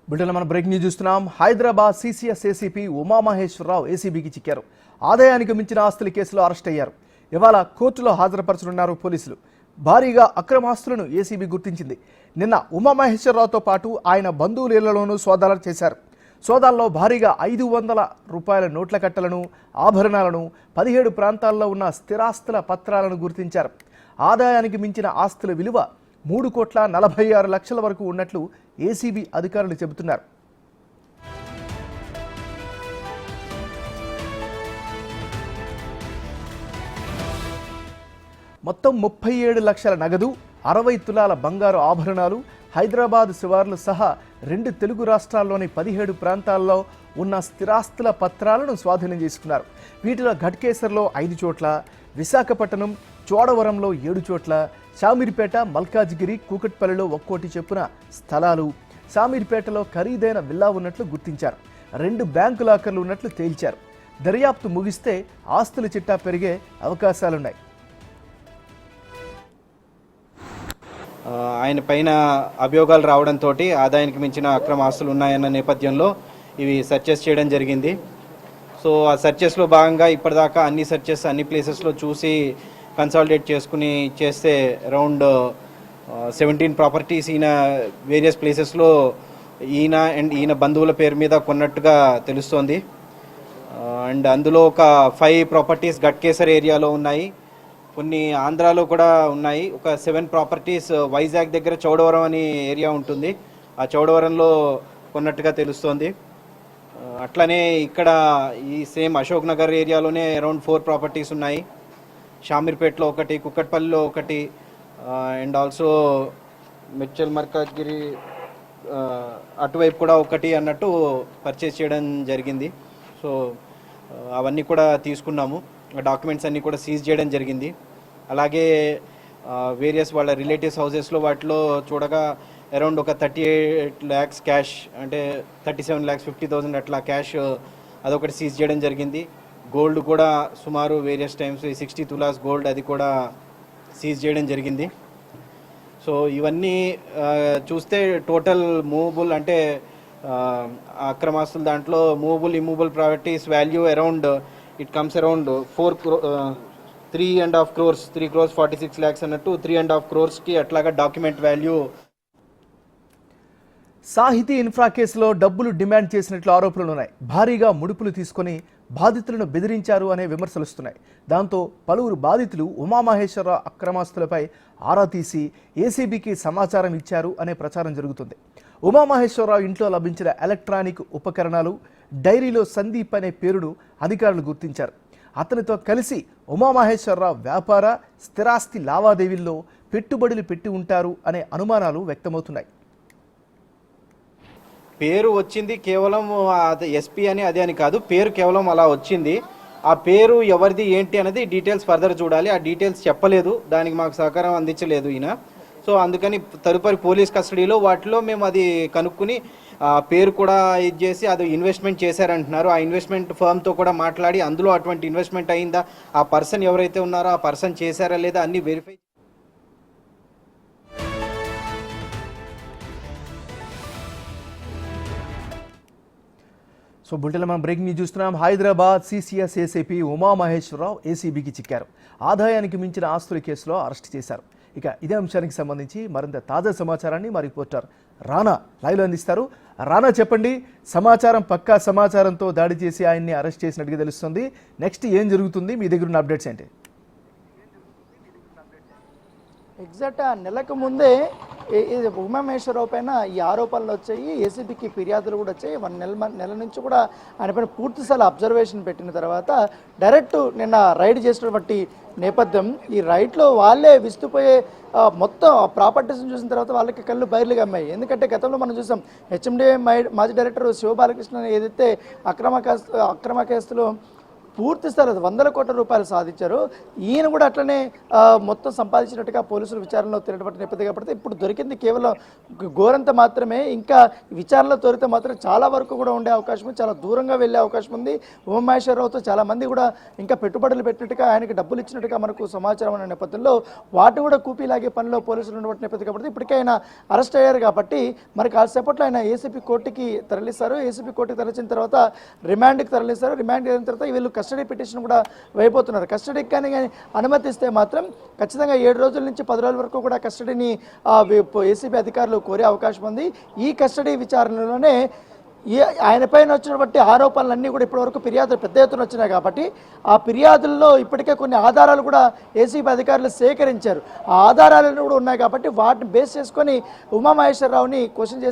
బ్రిటన్లో మనం break news చూస్తున్నాం. హైదరాబాద్ సిసిఎస్ ఏసీపీ ఉమామహేశ్వరరావు ఏసీబీకి చిక్కారు. ఆదాయానికి మించిన ఆస్తుల కేసులో అరెస్ట్ అయ్యారు. ఇవాళ కోర్టులో హాజరుపరచనున్నారు పోలీసులు. భారీగా అక్రమ ఆస్తులను ఏసీబీ గుర్తించింది. నిన్న ఉమామహేశ్వరరావుతో పాటు ఆయన బంధువుల ఇళ్లలోనూ సోదాలు చేశారు. సోదాల్లో భారీగా 500 రూపాయల నోట్ల కట్టలను, ఆభరణాలను, 17 ప్రాంతాల్లో ఉన్న స్థిరాస్తుల పత్రాలను గుర్తించారు. ఆదాయానికి మించిన ఆస్తుల విలువ 3,46,00,000 వరకు ఉన్నట్లు ఏసీబీ అధికారులు చెబుతున్నారు. మొత్తం 37 లక్షల నగదు, 60 తులాల బంగారు ఆభరణాలు, హైదరాబాద్ శివార్లు సహా 2 తెలుగు రాష్ట్రాల్లోని 17 ప్రాంతాల్లో ఉన్న స్థిరాస్తుల పత్రాలను స్వాధీనం చేసుకున్నారు. వీటిలో ఘట్కేసర్లో 5 చోట్ల, విశాఖపట్నం, చోడవరంలో 7 చోట్ల, షామీర్పేట, మల్కాజ్గిరి, కూకట్పల్లిలో ఒక్కోటి చొప్పున స్థలాలు, షామీర్పేటలో ఖరీదైన విల్లా ఉన్నట్లు గుర్తించారు. 2 బ్యాంకు లాకర్లు ఉన్నట్లు తేల్చారు. దర్యాప్తు ముగిస్తే ఆస్తుల చిట్టా పెరిగే అవకాశాలున్నాయి. ఆయన పైన అభియోగాలు రావడంతో ఆదాయానికి మించిన అక్రమ ఆస్తులు ఉన్నాయన్న నేపథ్యంలో ఇవి సర్చెస్ చేయడం జరిగింది. సో ఆ సర్చెస్లో భాగంగా ఇప్పటిదాకా అన్ని సర్చెస్ అన్ని ప్లేసెస్లో చూసి కన్సాలిడేట్ చేసుకుని చేస్తే అరౌండ్ 17 ప్రాపర్టీస్ ఈయన వేరియస్ ప్లేసెస్లో ఈయన బంధువుల పేరు మీద కొన్నట్టుగా తెలుస్తోంది. అండ్ అందులో ఒక 5 ప్రాపర్టీస్ ఘట్కేసర్ ఏరియాలో ఉన్నాయి, కొన్ని ఆంధ్రాలో కూడా ఉన్నాయి. ఒక 7 ప్రాపర్టీస్ వైజాగ్ దగ్గర చౌడవరం అనే ఏరియా ఉంటుంది, ఆ చౌడవరంలో కొన్నట్టుగా తెలుస్తోంది. అట్లనే ఇక్కడ ఈ సేమ్ అశోక్ నగర్ ఏరియాలోనే అరౌండ్ 4 ప్రాపర్టీస్ ఉన్నాయి. షామీర్పేటలో ఒకటి, కుక్కట్పల్లిలో ఒకటి, అండ్ ఆల్సో మిర్చల్ మల్కాజ్గిరి అటువైపు కూడా ఒకటి అన్నట్టు పర్చేస్ చేయడం జరిగింది. సో అవన్నీ కూడా తీసుకున్నాము, డాక్యుమెంట్స్ అన్నీ కూడా సీజ్ చేయడం జరిగింది. అలాగే వేరియస్ వాళ్ళ రిలేటివ్స్ హౌసెస్లో వాటిలో చూడగా అరౌండ్ ఒక 38 lakhs క్యాష్, అంటే 37,50,000 అట్లా క్యాష్ అదొకటి సీజ్ చేయడం జరిగింది. గోల్డ్ కూడా సుమారు వేరియస్ టైమ్స్ 60 తులాస్ గోల్డ్ అది కూడా సీజ్ చేయడం జరిగింది. సో ఇవన్నీ చూస్తే టోటల్ మూవబుల్ అంటే అక్రమాస్తుల దాంట్లో movable immovable properties value around it comes around 3.5 crores, 3 crores 46 lakhs అన్నట్టు 3.5 crores అట్లాగా డాక్యుమెంట్ వాల్యూ. సాహితీ ఇన్ఫ్రా కేసులో డబ్బులు డిమాండ్ చేసినట్లు ఆరోపణలు ఉన్నాయి. భారీగా ముడుపులు తీసుకొని బాధితులను బెదిరించారు అనే విమర్శలు వస్తున్నాయి. దాంతో పలువురు బాధితులు ఉమామహేశ్వరరావు అక్రమాస్తులపై ఆరా తీసి ఏసీబీకి సమాచారం ఇచ్చారు అనే ప్రచారం జరుగుతుంది. ఉమామహేశ్వరరావు ఇంట్లో లభించిన ఎలక్ట్రానిక్ ఉపకరణాలు, డైరీలో సందీప్ అనే పేరును అధికారులు గుర్తించారు. అతనితో కలిసి ఉమామహేశ్వరరావు వ్యాపార, స్థిరాస్తి లావాదేవీల్లో పెట్టుబడులు పెట్టి ఉంటారు అనే అనుమానాలు వ్యక్తమవుతున్నాయి. పేరు వచ్చింది కేవలం ఎస్పీ అని అదే అని కాదు, పేరు కేవలం అలా వచ్చింది. ఆ పేరు ఎవరిది ఏంటి అనేది డీటెయిల్స్ ఫర్దర్ చూడాలి. ఆ డీటెయిల్స్ చెప్పలేదు, దానికి మాకు సహకారం అందించలేదు ఈయన. సో అందుకని తదుపరి పోలీస్ కస్టడీలో వాటిలో మేము అది కనుక్కుని పేరు కూడా ఇది చేసి అది ఇన్వెస్ట్మెంట్ చేశారంటున్నారు. ఆ ఇన్వెస్ట్మెంట్ ఫర్మ్తో కూడా మాట్లాడి అందులో అటువంటి ఇన్వెస్ట్మెంట్ అయిందా, ఆ పర్సన్ ఎవరైతే ఉన్నారో ఆ పర్సన్ చేశారా లేదా అన్ని వెరిఫై. సో బులెటిన్లో మనం బ్రేకింగ్ న్యూస్ చూస్తున్నాం. హైదరాబాద్ సిసిఎస్ ఏసీపీ ఉమామహేశ్వరరావు ఏసీబీకి చిక్కారు. ఆదాయానికి మించిన ఆస్తుల కేసులో అరెస్ట్ చేశారు. ఇక ఇదే అంశానికి సంబంధించి మరింత తాజా సమాచారాన్ని మా రిపోర్టర్ రానా లైవ్లో అందిస్తారు. రానా, చెప్పండి, సమాచారం పక్కా సమాచారంతో దాడి చేసి ఆయన్ని అరెస్ట్ చేసినట్టుగా తెలుస్తుంది. నెక్స్ట్ ఏం జరుగుతుంది, మీ దగ్గర ఉన్న అప్డేట్స్ ఏంటి? ఎగ్జాక్ట్ నెలకు ముందే ఉమామహేశ్వరరావు పైన ఈ ఆరోపణలు వచ్చాయి, ఏసీబీకి ఫిర్యాదులు కూడా వచ్చాయి. 1 నెల నుంచి కూడా ఆయన పైన పూర్తిస్థాయి అబ్జర్వేషన్ పెట్టిన తర్వాత డైరెక్ట్ నిన్న రైడ్ చేసినటువంటి నేపథ్యం, ఈ రైడ్లో వాళ్ళే విస్తుపోయే మొత్తం ప్రాపర్టీస్ని చూసిన తర్వాత వాళ్ళకి కళ్ళు బయర్లుగా అమ్మాయి. ఎందుకంటే గతంలో మనం చూసాం, హెచ్ఎండిఏ మాజీ డైరెక్టర్ శివబాలకృష్ణ ఏదైతే అక్రమ కేసులో పూర్తి స్థాయిలో 100 కోట్ల రూపాయలు సాధించారు. ఈయన కూడా అట్లనే మొత్తం సంపాదించినట్టుగా పోలీసులు విచారణలో తెలియబట్టిన నేపథ్యం కాబట్టి ఇప్పుడు దొరికింది కేవలం గోరంత మాత్రమే. ఇంకా విచారణలో దొరికితే మాత్రం చాలా వరకు కూడా ఉండే అవకాశం ఉంది, చాలా దూరంగా వెళ్ళే అవకాశం ఉంది. ఉమామహేశ్వరరావుతో చాలా మంది కూడా ఇంకా పెట్టుబడులు పెట్టినట్టుగా, ఆయనకి డబ్బులు ఇచ్చినట్టుగా మనకు సమాచారం అనే నేపథ్యంలో వాటిని కూడా కూపీలాగే పనిలో పోలీసులు ఉన్నటువంటి నేపథ్యం కాబట్టి ఇప్పటికే ఆయన అరెస్ట్ అయ్యారు. కాబట్టి మరి కాసేపట్లో ఆయన ఏసీపీ కోర్టుకి తరలిస్తారు. ఏసీపీ కోర్టుకి తరలించిన తర్వాత రిమాండ్కి తరలిస్తారు. రిమాండ్ అయిన తర్వాత వీళ్ళు కస్టడీ పిటిషన్ కూడా వేయబోతున్నారు. కస్టడీకి కానీ అనుమతిస్తే మాత్రం ఖచ్చితంగా 7 రోజుల నుంచి 10 రోజుల వరకు కూడా కస్టడీని ఏసీబీ అధికారులు కోరే అవకాశం ఉంది. ఈ కస్టడీ విచారణలోనే ఆయన పైన వచ్చినటువంటి ఆరోపణలన్నీ కూడా ఇప్పటివరకు ఫిర్యాదులు పెద్ద ఎత్తున వచ్చినాయి కాబట్టి ఆ ఫిర్యాదుల్లో ఇప్పటికే కొన్ని ఆధారాలు కూడా ఏసీబీ అధికారులు సేకరించారు. ఆ ఆధారాలు కూడా ఉన్నాయి కాబట్టి వాటిని బేస్ చేసుకొని ఉమామహేశ్వరరావుని క్వశ్చన్ చేసి